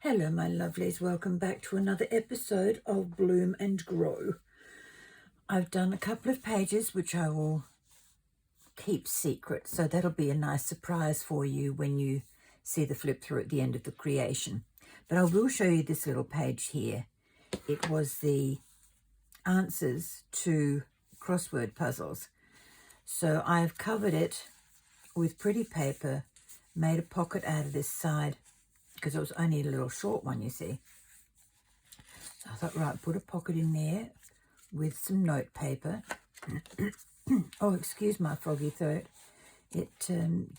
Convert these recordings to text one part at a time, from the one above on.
Hello my lovelies, welcome back to another episode of Bloom and Grow. I've done a couple of pages which I will keep secret, so that'll be a nice surprise for you when you see the flip through at the end of the creation. But I will show you this little page here. It was the answers to crossword puzzles. So I've covered it with pretty paper, made a pocket out of this side, because it was only a little short one, you see. So I thought, right, put a pocket in there with some note paper. Oh, excuse my froggy throat. It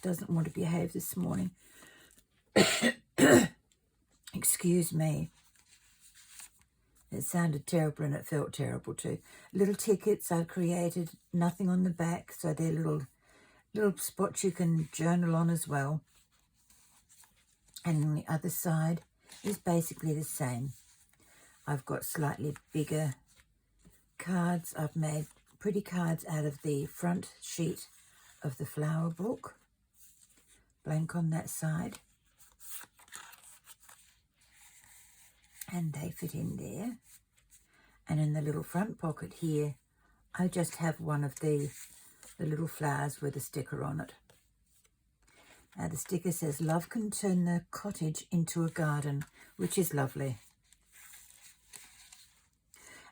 doesn't want to behave this morning. Excuse me. It sounded terrible and it felt terrible too. Little tickets I've created, nothing on the back, so they're little spots you can journal on as well. And on the other side is basically the same. I've got slightly bigger cards. I've made pretty cards out of the front sheet of the flower book. Blank on that side. And they fit in there. And in the little front pocket here, I just have one of the little flowers with a sticker on it. Now the sticker says, "Love can turn the cottage into a garden," which is lovely.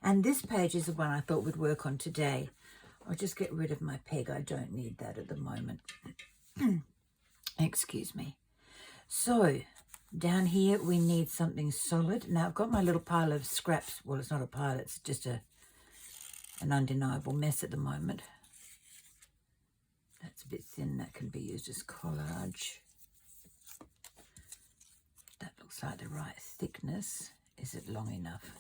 And this page is the one I thought would work on today. I'll just get rid of my peg. I don't need that at the moment. Excuse me. So down here we need something solid. Now I've got my little pile of scraps. Well, it's not a pile. It's just an undeniable mess at the moment. That's a bit thin. That can be used as collage. That looks like the right thickness. Is it long enough?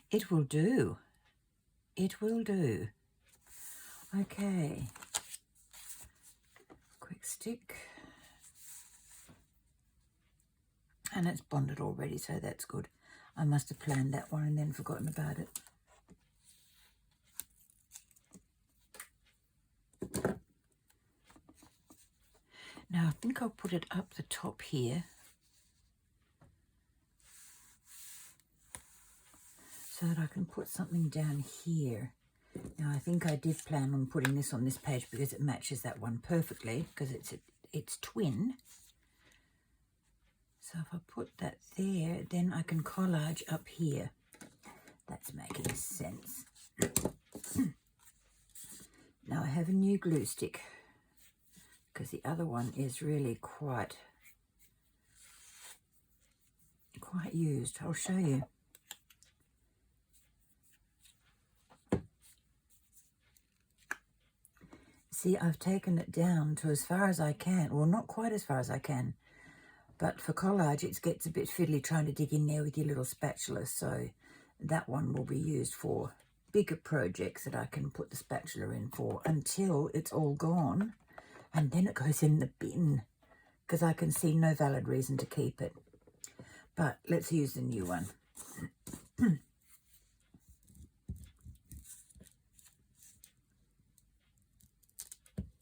It will do. It will do. Okay. Quick stick. And it's bonded already, so that's good. I must have planned that one and then forgotten about it. Now I think I'll put it up the top here, so that I can put something down here. Now I think I did plan on putting this on this page because it matches that one perfectly, because it's twin. So if I put that there, then I can collage up here. That's making sense. Now I have a new glue stick, because the other one is really quite used. I'll show you. See, I've taken it down to as far as I can. Well, not quite as far as I can, but for collage it gets a bit fiddly trying to dig in there with your little spatula, so that one will be used for bigger projects that I can put the spatula in for until it's all gone. And then it goes in the bin, because I can see no valid reason to keep it. But let's use the new one.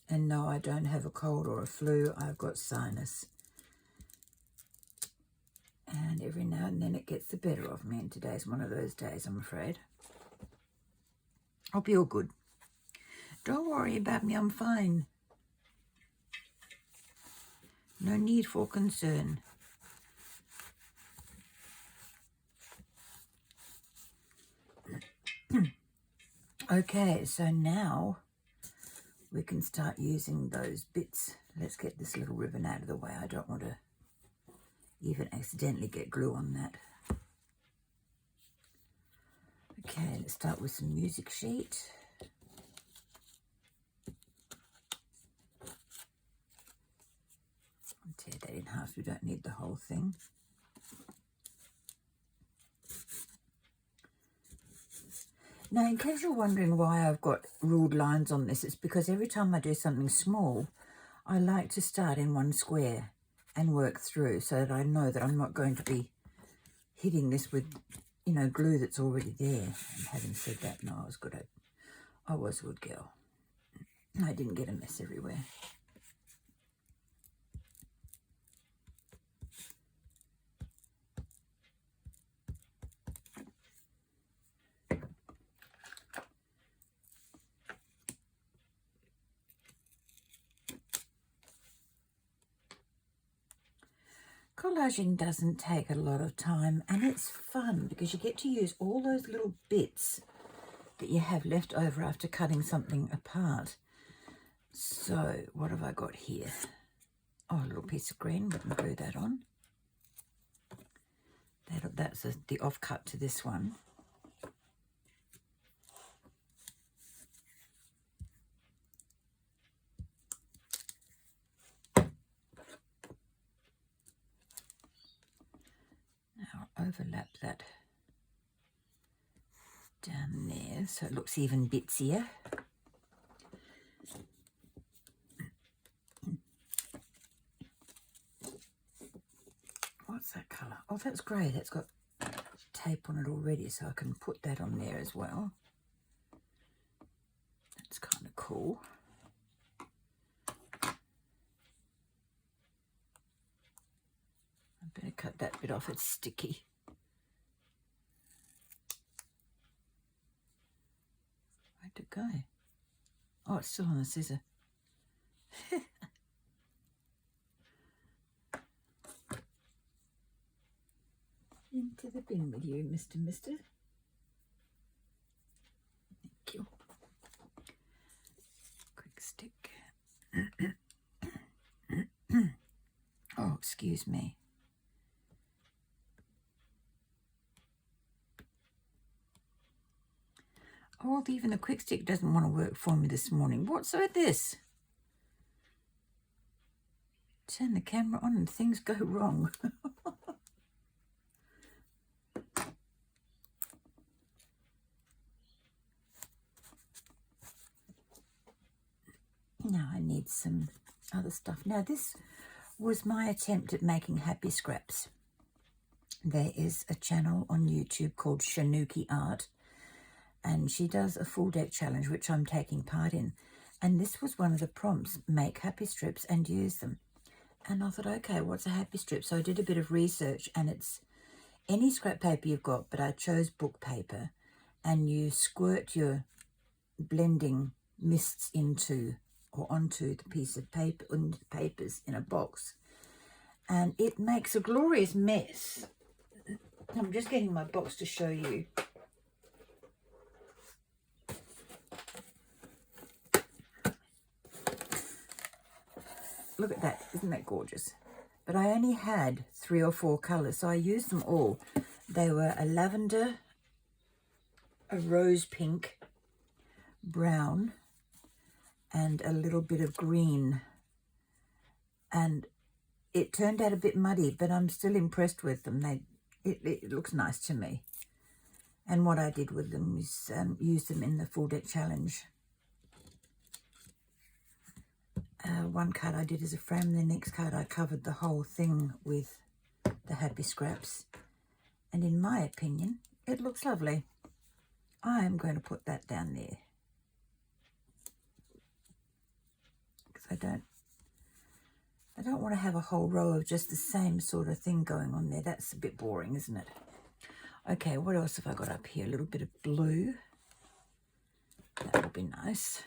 And no, I don't have a cold or a flu. I've got sinus. And every now and then it gets the better of me, and today's one of those days, I'm afraid. I'll be all good. Don't worry about me, I'm fine. No need for concern. Okay, so now we can start using those bits. Let's get this little ribbon out of the way. I don't want to even accidentally get glue on that. Okay, let's start with some music sheet. Tear that in half, we don't need the whole thing. Now, in case you're wondering why I've got ruled lines on this, it's because every time I do something small, I like to start in one square and work through, so that I know that I'm not going to be hitting this with, you know, glue that's already there. And having said that, no, I was a good girl. I didn't get a mess everywhere. collaging doesn't take a lot of time, and it's fun because you get to use all those little bits that you have left over after cutting something apart. So what have I got here? Oh, a little piece of green, we can glue that on. That's the offcut to this one. Now I'll overlap that down there so it looks even bitsier. What's that colour? Oh, that's grey. That's got tape on it already, so I can put that on there as well. That's kind of cool. I better cut that bit off, it's sticky. Where'd it go? Oh, it's still on the scissor. Into the bin with you, Mr. Mister. Thank you. Quick stick. Oh, excuse me. Oh, even the quick stick doesn't want to work for me this morning. What's with this? Turn the camera on and things go wrong. Now I need some other stuff. Now this was my attempt at making happy scraps. There is a channel on YouTube called Shanuki Art, and she does a full deck challenge which I'm taking part in, and this was one of the prompts: make happy strips and use them. And I thought, okay, what's a happy strip? So I did a bit of research, and it's any scrap paper you've got, but I chose book paper, and you squirt your blending mists into or onto the piece of paper, onto the papers in a box, and it makes a glorious mess. I'm just getting my box to show you. Look at that, isn't that gorgeous? But I only had 3 or 4 colours, so I used them all. They were a lavender, a rose pink, brown, and a little bit of green. And it turned out a bit muddy, but I'm still impressed with them. It looks nice to me. And what I did with them is use them in the full deck challenge. One card I did as a frame, the next card I covered the whole thing with the happy scraps. And in my opinion, it looks lovely. I am going to put that down there, because I don't want to have a whole row of just the same sort of thing going on there. That's a bit boring, isn't it? Okay, what else have I got up here? A little bit of blue. That would be nice.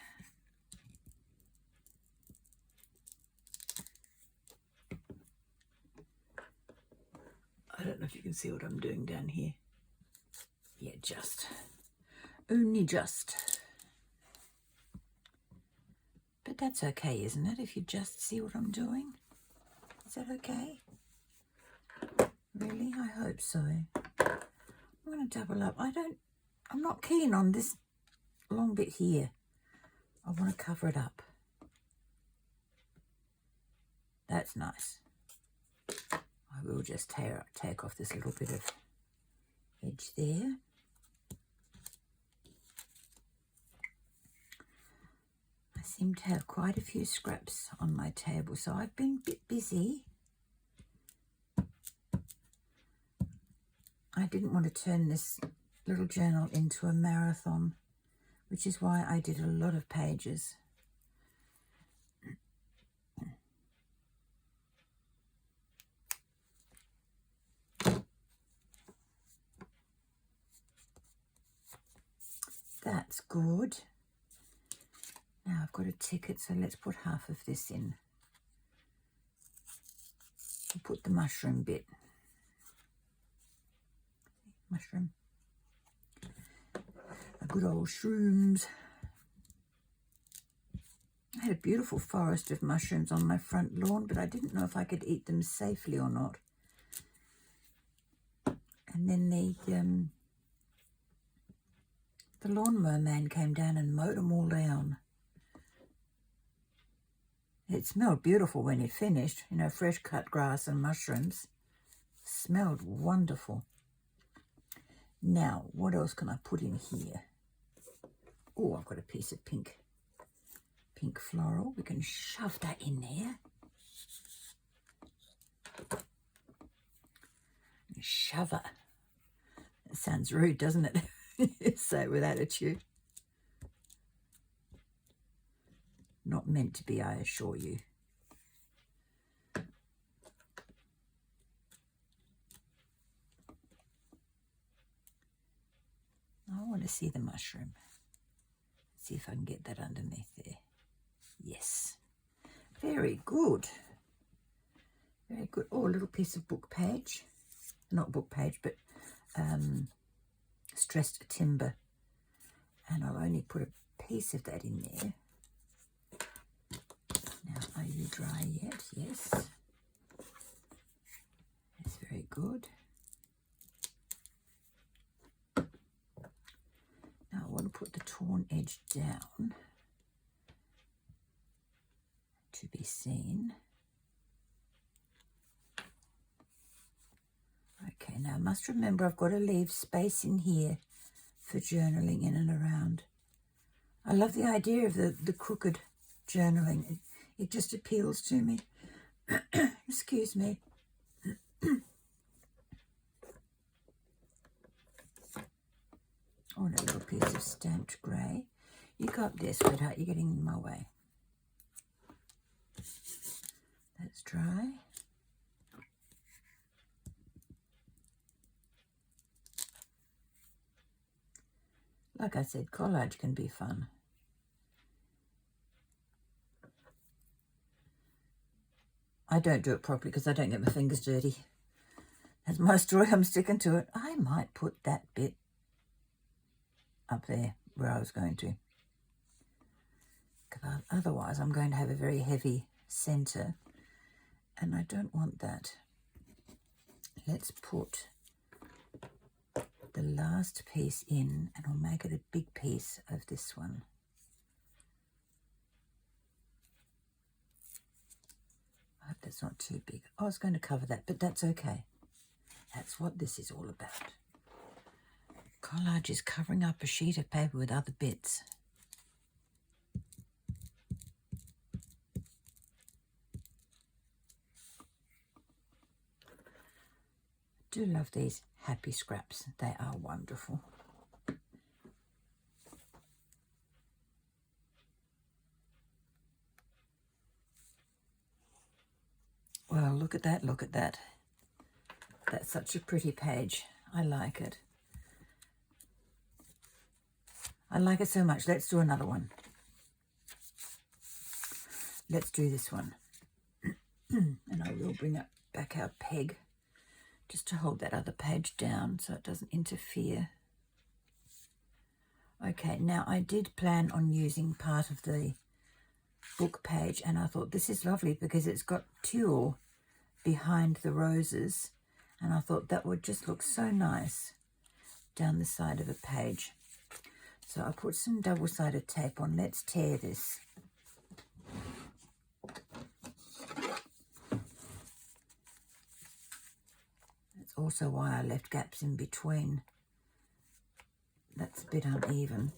I don't know if you can see what I'm doing down here. Yeah, just. Only just. But that's okay, isn't it? If you just see what I'm doing. Is that okay? Really? I hope so. I'm going to double up. I'm not keen on this long bit here. I want to cover it up. That's nice. I will just take off this little bit of edge there. I seem to have quite a few scraps on my table, so I've been a bit busy. I didn't want to turn this little journal into a marathon, which is why I did a lot of pages. That's good. Now I've got a ticket, so let's put half of this in. We'll put the mushroom bit. Mushroom. A good old shrooms. I had a beautiful forest of mushrooms on my front lawn, but I didn't know if I could eat them safely or not. And then the lawnmower man came down and mowed them all down. It smelled beautiful when it finished, you know, fresh cut grass and mushrooms. Smelled wonderful. Now, what else can I put in here? Oh, I've got a piece of pink floral. We can shove that in there. Shove it. That sounds rude, doesn't it? Say it with attitude. Not meant to be, I assure you. I want to see the mushroom. See if I can get that underneath there. Yes. Very good. Very good. Oh, a little piece of book page. Not book page, but stressed timber. And I'll only put a piece of that in there. Now, are you dry yet? Yes. That's very good. Now, I want to put the torn edge down to be seen. Okay, now I must remember I've got to leave space in here for journaling in and around. I love the idea of the crooked journaling. It just appeals to me. Excuse me. Oh, and a little piece of stamped grey. You go up there, sweetheart. You're getting in my way. That's dry. Like I said, collage can be fun. I don't do it properly because I don't get my fingers dirty. That's my story. I'm sticking to it. I might put that bit up there where I was going to. Because otherwise I'm going to have a very heavy centre. And I don't want that. Let's put the last piece in and I'll make it a big piece of this one. I hope that's not too big. I was going to cover that, but that's okay. That's what this is all about. Collage is covering up a sheet of paper with other bits. I do love these happy scraps. They are wonderful. Well, look at that, look at that. That's such a pretty page. I like it. I like it so much. Let's do another one. Let's do this one. And I will bring back our peg just to hold that other page down so it doesn't interfere. Okay, now I did plan on using part of the book page and I thought this is lovely because it's got tulle behind the roses and I thought that would just look so nice down the side of a page. So I put some double-sided tape on. Let's tear this. That's also why I left gaps in between. That's a bit uneven.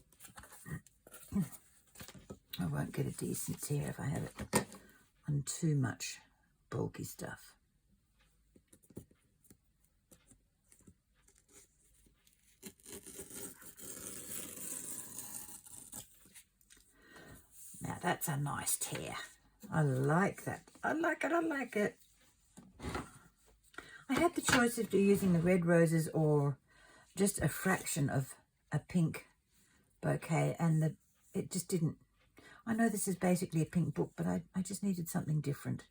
I won't get a decent tear if I have it on too much bulky stuff. Now that's a nice tear. I like that. I like it, I like it. I had the choice of using the red roses or just a fraction of a pink bouquet and it just didn't. I know this is basically a pink book, but I just needed something different.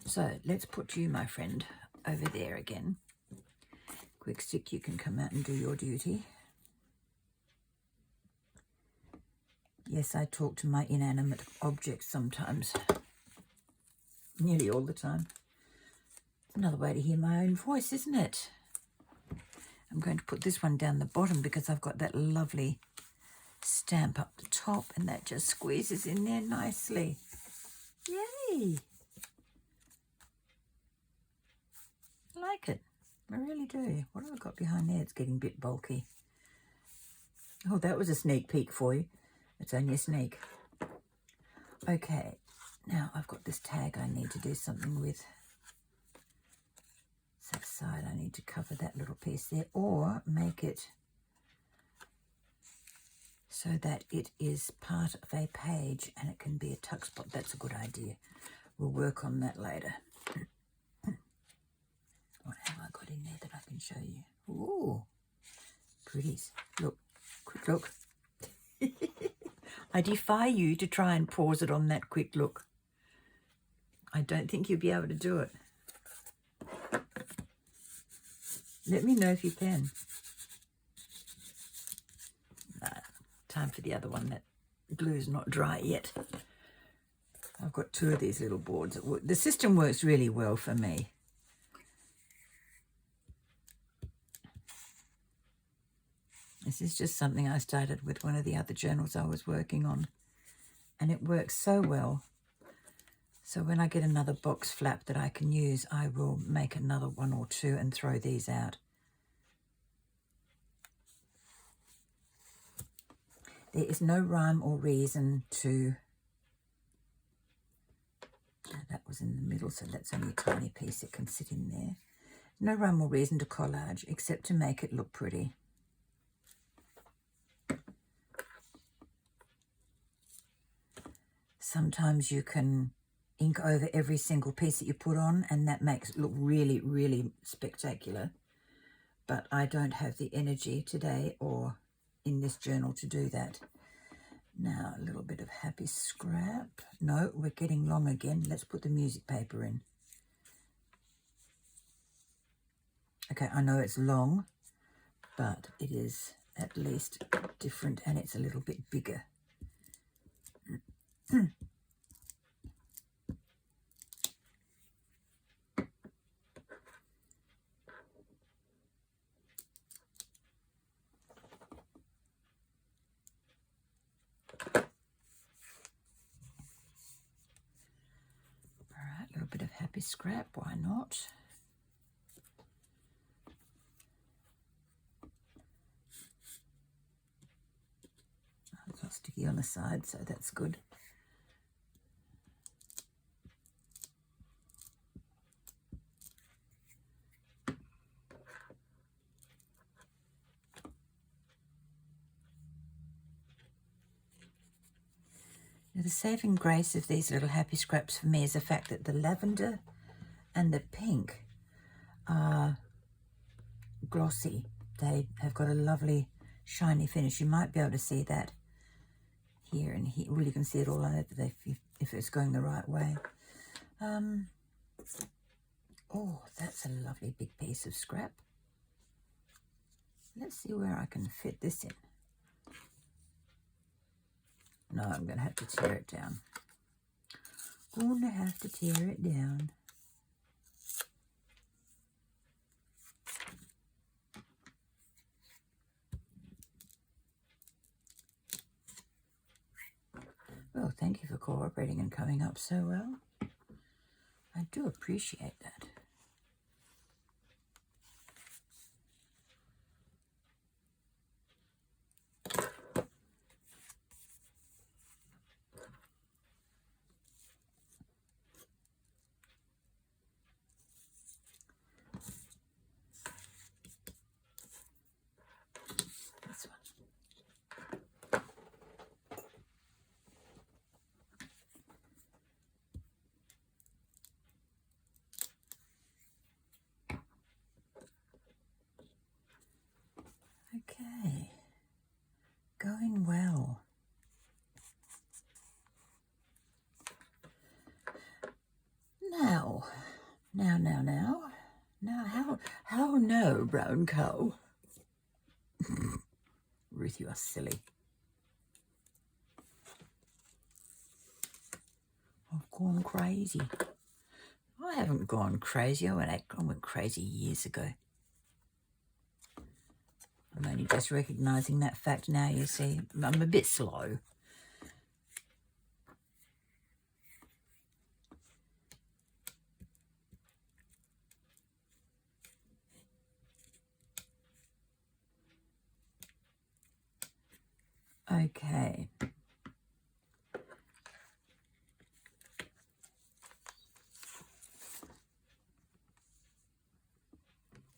So let's put you, my friend, over there again. Quick Stick, you can come out and do your duty. Yes, I talk to my inanimate objects sometimes. Nearly all the time. Another way to hear my own voice, isn't it? I'm going to put this one down the bottom because I've got that lovely stamp up the top and that just squeezes in there nicely. Yay! I like it. I really do. What have I got behind there? It's getting a bit bulky. Oh, that was a sneak peek for you. It's only a sneak. Okay, now I've got this tag I need to do something with. That side, I need to cover that little piece there, or make it so that it is part of a page and it can be a tuck spot. That's a good idea. We'll work on that later. What have I got in there that I can show you? Ooh, pretties. Look, quick look. I defy you to try and pause it on that quick look. I don't think you'll be able to do it. Let me know if you can. Time for the other one. That glue's not dry yet. I've got 2 of these little boards. The system works really well for me. This is just something I started with one of the other journals I was working on. And it works so well. So when I get another box flap that I can use, I will make another 1 or 2 and throw these out. There is no rhyme or reason to... That was in the middle, so that's only a tiny piece that can sit in there. No rhyme or reason to collage, except to make it look pretty. Sometimes you can ink over every single piece that you put on, and that makes it look really, really spectacular. But I don't have the energy today or in this journal to do that. Now, a little bit of happy scrap. No, we're getting long again. Let's put the music paper in. Okay, I know it's long, but it is at least different, and it's a little bit bigger. A little bit of happy scrap, why not? It's not sticky on the side, so that's good. Now, the saving grace of these little happy scraps for me is the fact that the lavender and the pink are glossy. They have got a lovely shiny finish. You might be able to see that here and here. Well, you can see it all over if it's going the right way. Oh, that's a lovely big piece of scrap. Let's see where I can fit this in. No, I'm going to have to tear it down. Going to have to tear it down. Well, thank you for cooperating and coming up so well. I do appreciate that. This one. Now, how no, brown cow? Ruth, you are silly. I've gone crazy. I haven't gone crazy. I went crazy years ago. I'm only just recognising that fact now, you see. I'm a bit slow. Okay.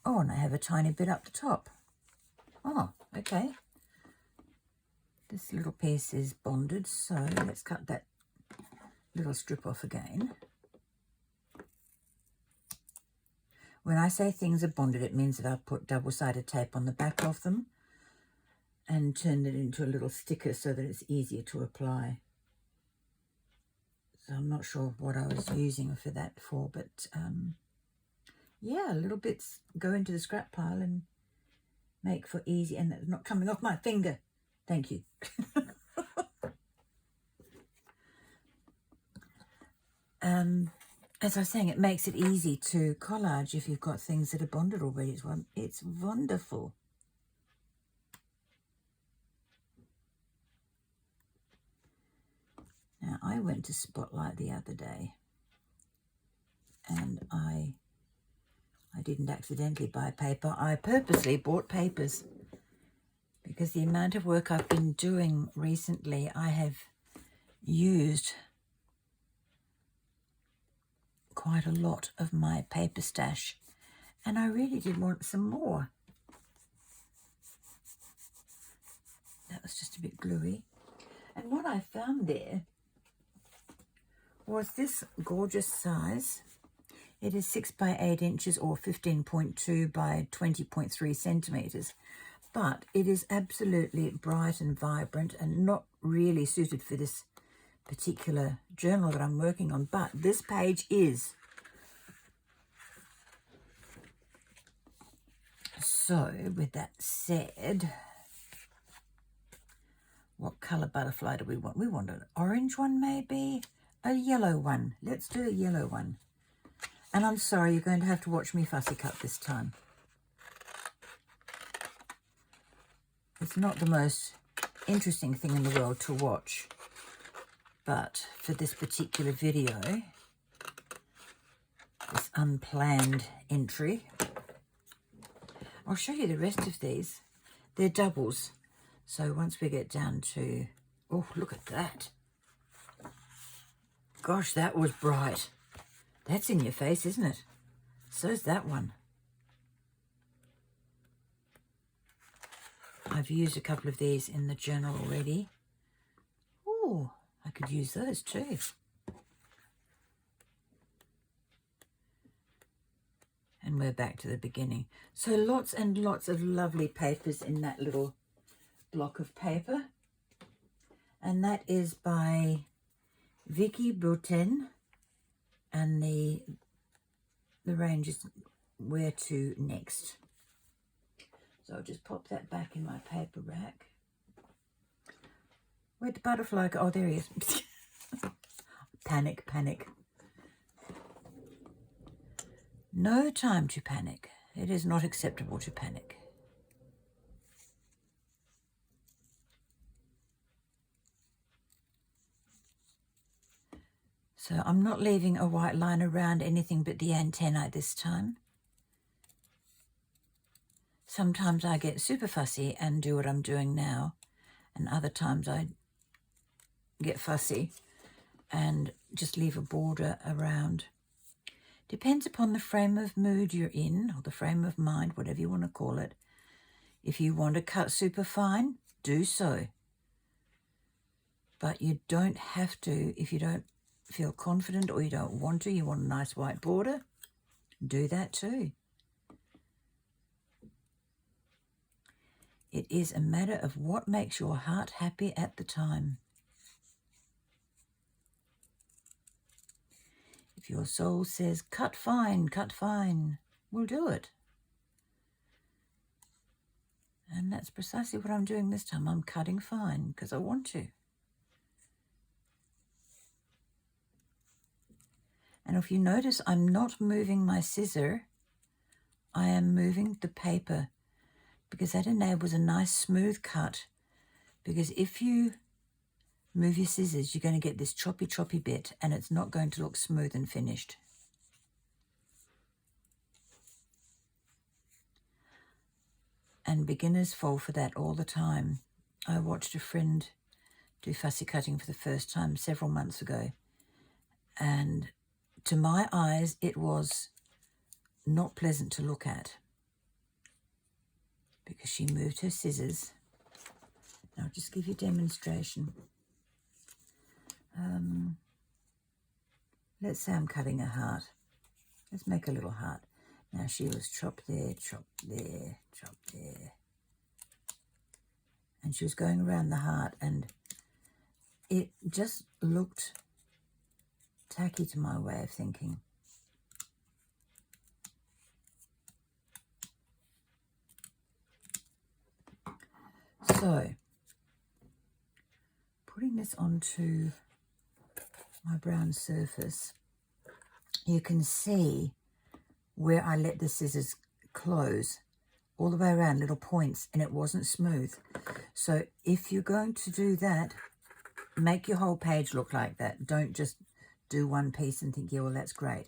Oh, and I have a tiny bit up the top. Oh, okay. This little piece is bonded, so let's cut that little strip off again. When I say things are bonded, it means that I've put double-sided tape on the back of them and turned it into a little sticker so that it's easier to apply. So I'm not sure what I was using for that for, but yeah, little bits go into the scrap pile and make for easy, and it's not coming off my finger. Thank you. As I was saying, it makes it easy to collage if you've got things that are bonded already. It's wonderful. Now, I went to Spotlight the other day, and I didn't accidentally buy paper. I purposely bought papers because the amount of work I've been doing recently, I have used quite a lot of my paper stash, and I really did want some more. That was just a bit gluey. And what I found there was this gorgeous size. It is 6 by 8 inches or 15.2 by 20.3 centimeters, but it is absolutely bright and vibrant and not really suited for this particular journal that I'm working on, but this page is. So with that said, what color butterfly do we want? We want an orange one, maybe a yellow one. Let's do a yellow one. And I'm sorry, you're going to have to watch me fussy cut this time. It's not the most interesting thing in the world to watch, but for this particular video, this unplanned entry, I'll show you the rest of these. They're doubles. So once we get down to, oh, look at that. Gosh, that was bright. That's in your face, isn't it? So's that one. I've used a couple of these in the journal already. Oh, I could use those too. And we're back to the beginning. So lots and lots of lovely papers in that little block of paper. And that is by Vicky Bouten. And the range is Where To Next. So I'll just pop that back in my paper rack. Where'd the butterfly go? Oh, there he is. Panic, panic. No time to panic. It is not acceptable to panic. So I'm not leaving a white line around anything but the antennae this time. Sometimes I get super fussy and do what I'm doing now, and other times I get fussy and just leave a border around. Depends upon the frame of mood you're in, or the frame of mind, whatever you want to call it. If you want to cut super fine, do so. But you don't have to if you don't feel confident or you don't want to. You want a nice white border, do that too. It is a matter of what makes your heart happy at the time. If your soul says, cut fine, we'll do it. And that's precisely what I'm doing this time. I'm cutting fine because I want to. And if you notice, I'm not moving my scissor. I am moving the paper because that enables a nice smooth cut. Because if you move your scissors, you're going to get this choppy bit and it's not going to look smooth and finished. And beginners fall for that all the time. I watched a friend do fussy cutting for the first time several months ago. And to my eyes, it was not pleasant to look at because she moved her scissors. Now I'll just give you a demonstration. Let's say I'm cutting a heart. Let's make a little heart. Now she was chop there, chop there, chop there. And she was going around the heart and it just looked tacky to my way of thinking. So, putting this onto my brown surface, you can see where I let the scissors close all the way around, little points, and it wasn't smooth. So if you're going to do that, make your whole page look like that. Don't just do one piece and think, yeah, well, that's great.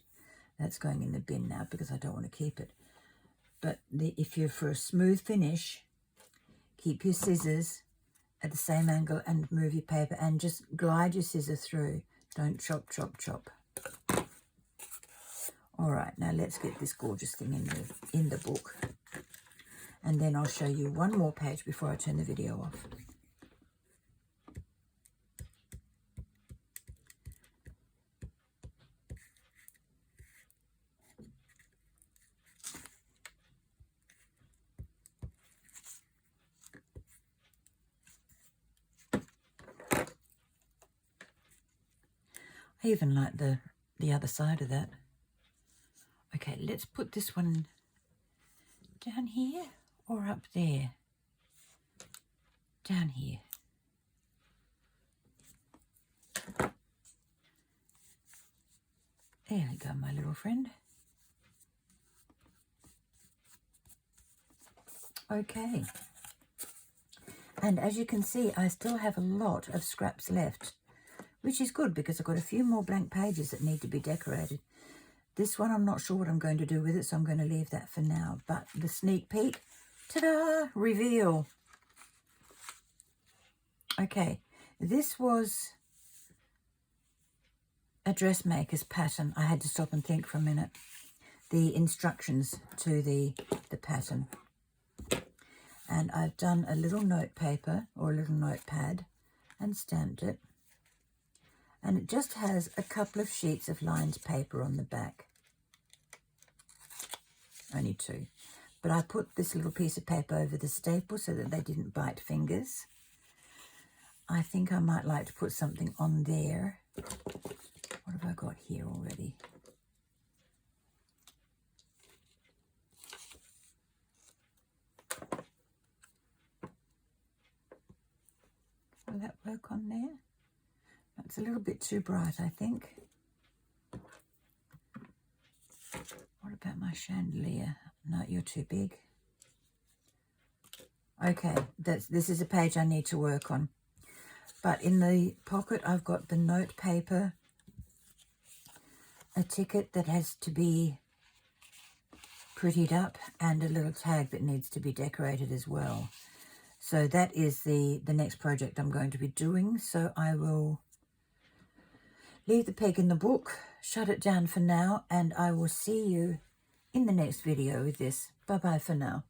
That's going in the bin now because I don't want to keep it. But if you're for a smooth finish, keep your scissors at the same angle and move your paper and just glide your scissor through. Don't chop, chop, chop. All right, now let's get this gorgeous thing in the book. And then I'll show you one more page before I turn the video off. I even like the other side of that. Okay, let's put this one down here or up there. Down here. There we go, my little friend. Okay. And as you can see, I still have a lot of scraps left, which is good because I've got a few more blank pages that need to be decorated. This one, I'm not sure what I'm going to do with it, so I'm going to leave that for now. But the sneak peek, ta-da, reveal. Okay, this was a dressmaker's pattern. I had to stop and think for a minute. The instructions to the pattern. And I've done a little note paper or a little notepad and stamped it. And it just has a couple of sheets of lined paper on the back. Only two. But I put this little piece of paper over the staple so that they didn't bite fingers. I think I might like to put something on there. What have I got here already? Will that work on there? That's a little bit too bright, I think. What about my chandelier? No, you're too big. Okay, this is a page I need to work on. But in the pocket, I've got the note paper, a ticket that has to be prettied up, and a little tag that needs to be decorated as well. So that is the next project I'm going to be doing. So I will leave the peg in the book, shut it down for now, and I will see you in the next video with this. Bye-bye for now.